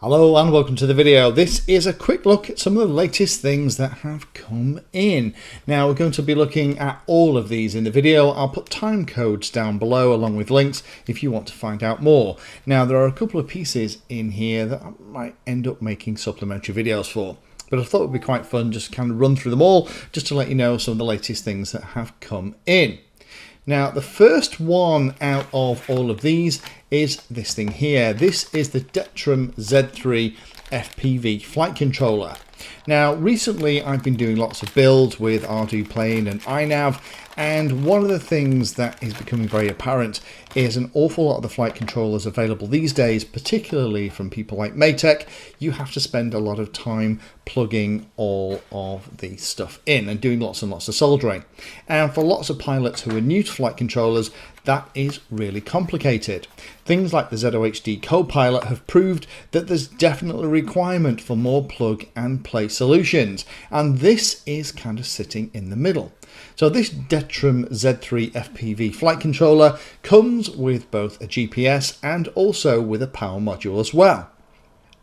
Hello and welcome to the video. This is a quick look at some of the latest things that have come in. Now we're going to be looking at all of these in the video. I'll put time codes down below along with links if you want to find out more. Now there are a couple of pieces in here that I might end up making supplementary videos for. But I thought it would be quite fun just to kind of run through them all just to let you know some of the latest things that have come in. Now, the first one out of all of these is this thing here. This is the Detrum Z3FPV flight controller. Now, recently I've been doing lots of builds with Arduplane and iNav, and one of the things that is becoming very apparent is an awful lot of the flight controllers available these days, particularly from people like Maytech, you have to spend a lot of time plugging all of the stuff in and doing lots and lots of soldering. And for lots of pilots who are new to flight controllers, that is really complicated. Things like the ZOHD Copilot have proved that there's definitely a requirement for more plug and play solutions, and this is kind of sitting in the middle. So this Detrum Z3FPV flight controller comes with both a GPS and also with a power module as well.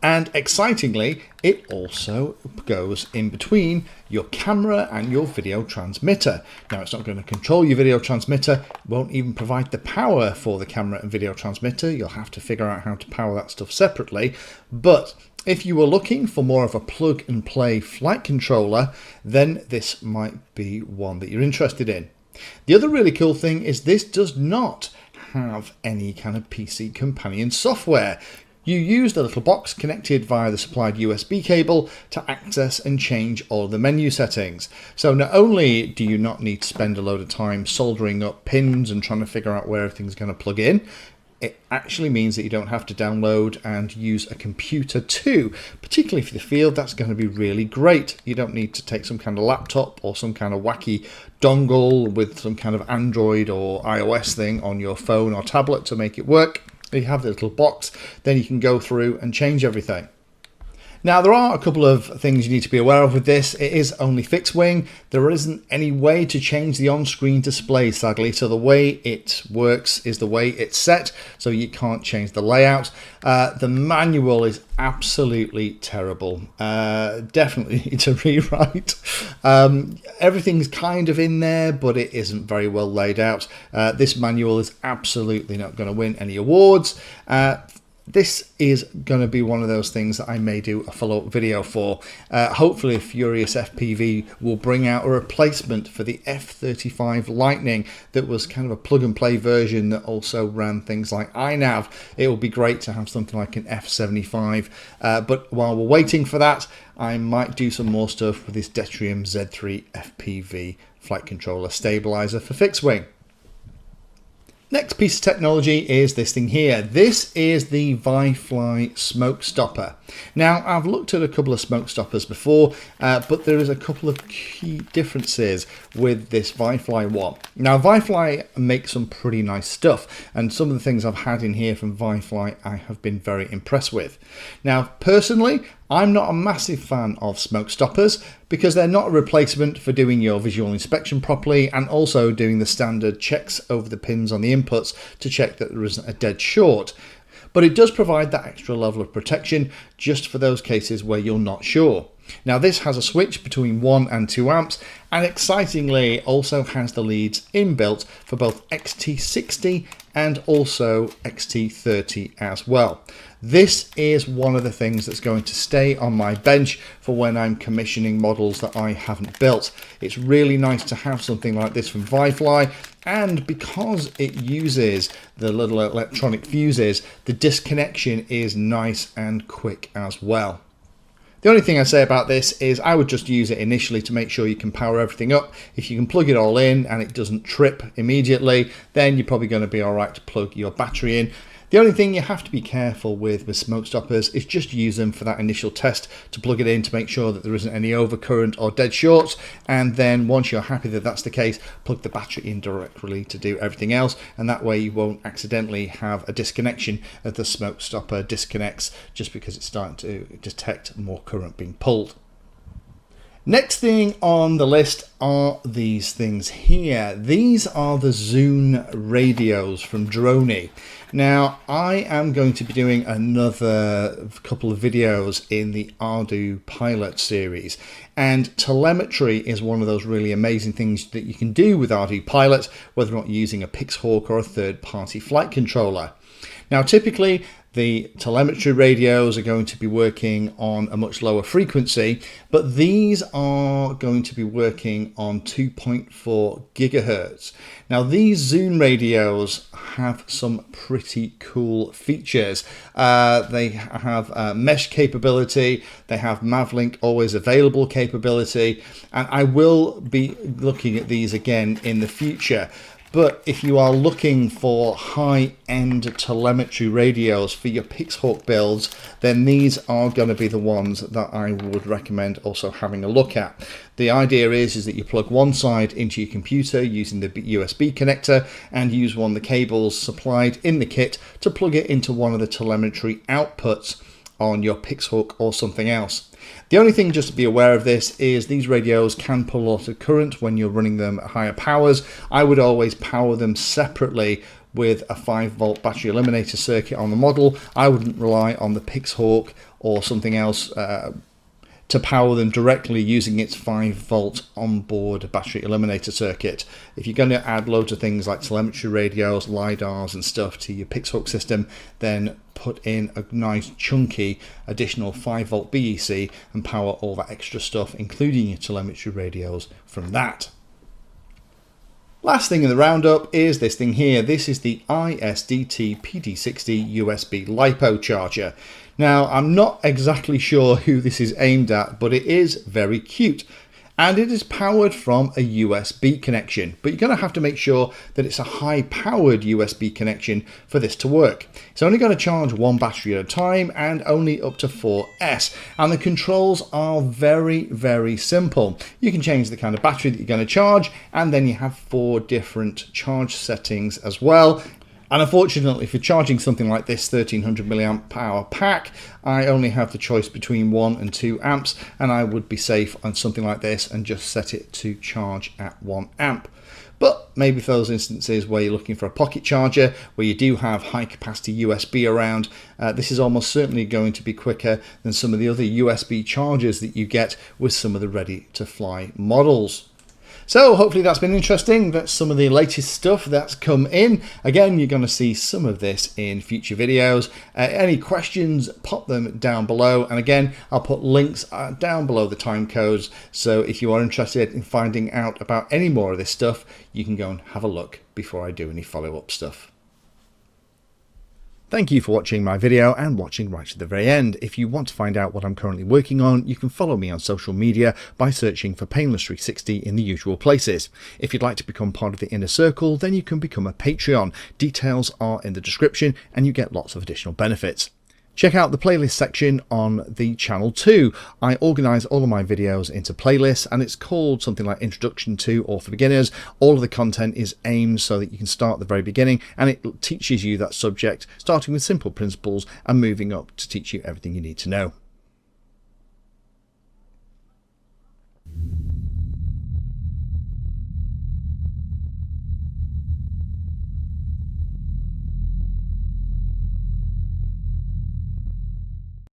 And excitingly, it also goes in between your camera and your video transmitter. Now, it's not going to control your video transmitter, it won't even provide the power for the camera and video transmitter. You'll have to figure out how to power that stuff separately. But if you were looking for more of a plug and play flight controller, then this might be one that you're interested in. The other really cool thing is this does not have any kind of PC companion software. You use the little box connected via the supplied USB cable to access and change all the menu settings. So not only do you not need to spend a load of time soldering up pins and trying to figure out where everything's going to plug in, it actually means that you don't have to download and use a computer too. Particularly for the field, that's going to be really great. You don't need to take some kind of laptop or some kind of wacky dongle with some kind of Android or iOS thing on your phone or tablet to make it work. You have the little box, then you can go through and change everything. Now, there are a couple of things you need to be aware of with this. It is only fixed wing. There isn't any way to change the on-screen display, sadly. So the way it works is the way it's set, so you can't change the layout. The manual is absolutely terrible. Definitely need a rewrite. Everything's kind of in there, but it isn't very well laid out. This manual is absolutely not going to win any awards. This is going to be one of those things that I may do a follow-up video for. Hopefully Furious FPV will bring out a replacement for the F35 Lightning that was kind of a plug-and-play version that also ran things like iNav. It will be great to have something like an F75, but while we're waiting for that, I might do some more stuff with this Detrum Z3 FPV flight controller stabilizer for fixed wing. Next piece of technology is this thing here. This is the ViFly smoke stopper. Now, I've looked at a couple of smoke stoppers before, but there is a couple of key differences with this ViFly one. Now, ViFly makes some pretty nice stuff, and some of the things I've had in here from ViFly I have been very impressed with. Now, personally, I'm not a massive fan of smoke stoppers because they're not a replacement for doing your visual inspection properly and also doing the standard checks over the pins on the inputs to check that there isn't a dead short. But it does provide that extra level of protection just for those cases where you're not sure. Now, this has a switch between 1 and 2 amps and excitingly also has the leads inbuilt for both XT60 and also XT30 as well. This is one of the things that's going to stay on my bench for when I'm commissioning models that I haven't built. It's really nice to have something like this from ViFly, and because it uses the little electronic fuses, the disconnection is nice and quick as well. The only thing I say about this is I would just use it initially to make sure you can power everything up. If you can plug it all in and it doesn't trip immediately, then you're probably going to be all right to plug your battery in. The only thing you have to be careful with smoke stoppers is just use them for that initial test to plug it in to make sure that there isn't any overcurrent or dead shorts, and then once you're happy that that's the case, plug the battery in directly to do everything else, and that way you won't accidentally have a disconnection as the smoke stopper disconnects just because it's starting to detect more current being pulled. Next thing on the list are these things here. These are the ZOON radios from Droney. Now, I am going to be doing another couple of videos in the Ardu Pilot series, and telemetry is one of those really amazing things that you can do with Ardu Pilot, whether or not you're using a Pixhawk or a third-party flight controller. Now, typically, the telemetry radios are going to be working on a much lower frequency, but these are going to be working on 2.4 gigahertz. Now, these ZOON radios have some pretty cool features. They have mesh capability, they have Mavlink always available capability, and I will be looking at these again in the future. But if you are looking for high-end telemetry radios for your Pixhawk builds, then these are going to be the ones that I would recommend also having a look at. The idea is that you plug one side into your computer using the USB connector and use one of the cables supplied in the kit to plug it into one of the telemetry outputs on your Pixhawk or something else. The only thing just to be aware of this is these radios can pull a lot of current when you're running them at higher powers. I would always power them separately with a 5-volt battery eliminator circuit on the model. I wouldn't rely on the Pixhawk or something else to power them directly using its 5-volt onboard battery eliminator circuit. If you're going to add loads of things like telemetry radios, LiDARs and stuff to your Pixhawk system, then put in a nice chunky additional 5-volt BEC and power all that extra stuff, including your telemetry radios, from that. Last thing in the roundup is this thing here. This is the ISDT PD60 USB LIPO charger. Now, I'm not exactly sure who this is aimed at, but it is very cute. And it is powered from a USB connection, but you're going to have to make sure that it's a high-powered USB connection for this to work. It's only going to charge one battery at a time and only up to 4S, and the controls are very, very simple. You can change the kind of battery that you're going to charge, and then you have 4 different charge settings as well. And unfortunately, if you're charging something like this 1300 milliamp hour pack, I only have the choice between 1 and 2 amps, and I would be safe on something like this and just set it to charge at 1 amp. But maybe for those instances where you're looking for a pocket charger, where you do have high capacity USB around, this is almost certainly going to be quicker than some of the other USB chargers that you get with some of the ready to fly models. So hopefully that's been interesting. That's some of the latest stuff that's come in. Again, you're going to see some of this in future videos. Any questions, pop them down below. And again, I'll put links down below the time codes. So if you are interested in finding out about any more of this stuff, you can go and have a look before I do any follow-up stuff. Thank you for watching my video and watching right to the very end. If you want to find out what I'm currently working on, you can follow me on social media by searching for Painless360 in the usual places. If you'd like to become part of the inner circle, then you can become a Patreon. Details are in the description and you get lots of additional benefits. Check out the playlist section on the channel too. I organise all of my videos into playlists, and it's called something like Introduction to or for Beginners. All of the content is aimed so that you can start at the very beginning, and it teaches you that subject, starting with simple principles and moving up to teach you everything you need to know.